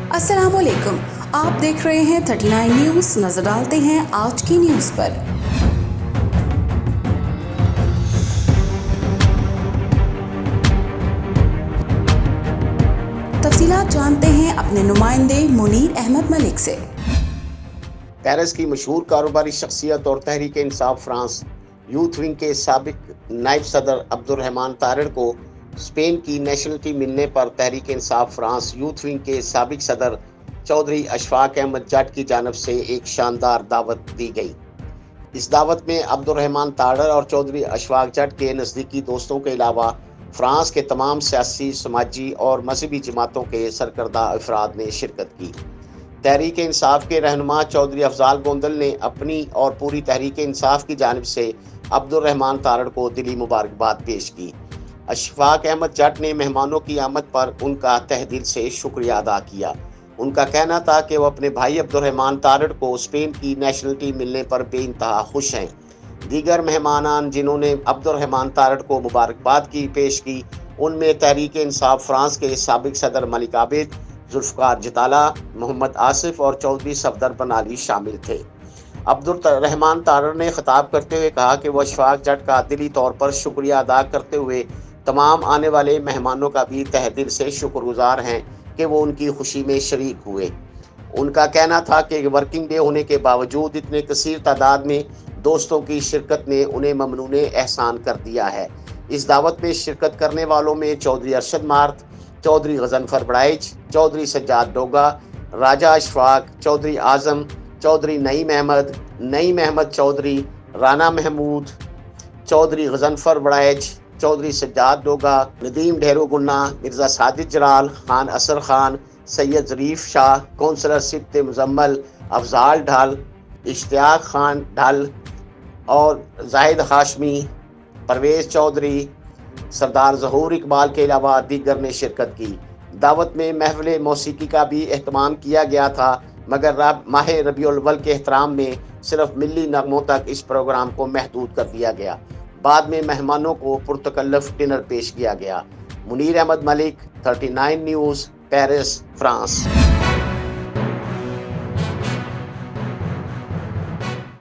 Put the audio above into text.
अस्सलाम वालेकुम, आप देख रहे हैं 39 न्यूज़। नजर डालते हैं आज की न्यूज़ पर। तफसीलात जानते हैं अपने नुमाइंदे मुनीर अहमद मलिक से। पेरिस की मशहूर कारोबारी शख्सियत और Tehreek Insaf France youth wing के साबिक नायब सदर अब्दुर्रहमान तारड़ को स्पेन की नेशनलिटी मिलने पर Tehreek Insaf France youth wing के साबिक सदर चौधरी अशफाक अहमद जट की जानब से एक शानदार दावत दी गई। इस दावत में अब्दुर्रहमान तारड़ और चौधरी अशफाक जट के नज़दीकी दोस्तों के अलावा फ्रांस के तमाम सियासी, समाजी और मजहबी जमातों के सरकर्दा अफराद ने शिरकत की। तहरीक इंसाफ के रहनुमा चौधरी अफजाल गोंदल ने अपनी और पूरी तहरीक इंसाफ की जानिब से अब्दुर्रहमान तारड़ को दिली मुबारकबाद पेश की। अशफाक अहमद जट ने मेहमानों की आमद पर उनका तहे दिल से शुक्रिया अदा किया। उनका कहना था कि वो अपने भाई अब्दुर्रहमान तारड़ को स्पेन की नेशनलिटी मिलने पर बेइंतहा खुश हैं। दीगर मेहमानान जिन्होंने अब्दुर्रहमान तारड़ को मुबारकबाद की पेश की, उनमें तहरीक इंसाफ फ्रांस के साबिक सदर मलिक आबिद, जुल्फ़िकार जताला, मोहम्मद आसिफ और चौधरी सफदर बन अली शामिल थे। अब्दुर्रहमान तारड़ ने खिताब करते हुए कहा कि वह अशफाक जट का दिली तौर पर शुक्रिया अदा करते हुए तमाम आने वाले मेहमानों का भी तहे दिल से शुक्रगुजार हैं कि वो उनकी खुशी में शरीक हुए। उनका कहना था कि वर्किंग डे होने के बावजूद इतने कसीर तादाद में दोस्तों की शिरकत ने उन्हें ममनून एहसान कर दिया है। इस दावत में शिरकत करने वालों में चौधरी अरशद मार्त, चौधरी गजनफर बड़ाइच, चौधरी सज्जाद डोगा, राजा अशफाक, चौधरी आजम, चौधरी नईम अहमद चौधरी, राना महमूद, चौधरी गजनफर बड़ाइच, चौधरी सज्जाद डोगा, नदीम ढेरो गुन्ना, मिर्ज़ा सादिक जलाल, खान असर खान, सैयद ज़रीफ शाह, कौंसलर सिब्त मुजम्मल, अफजाल ढाल, इश्तियाक खान ढाल और जाहिद हाशमी, परवेज़ चौधरी, सरदार ज़हूर इकबाल के अलावा दीगर ने शिरकत की। दावत में महफ़िल मौसीकी का भी एहतमाम किया गया था, मगर माह रबीउल अव्वल के एहतराम में सिर्फ मिली नगमों तक इस प्रोग्राम को महदूद कर दिया गया। बाद में मेहमानों को पुरतकल्लफ डिनर पेश किया गया। Munir Ahmed Malik, 39 news, Paris, France.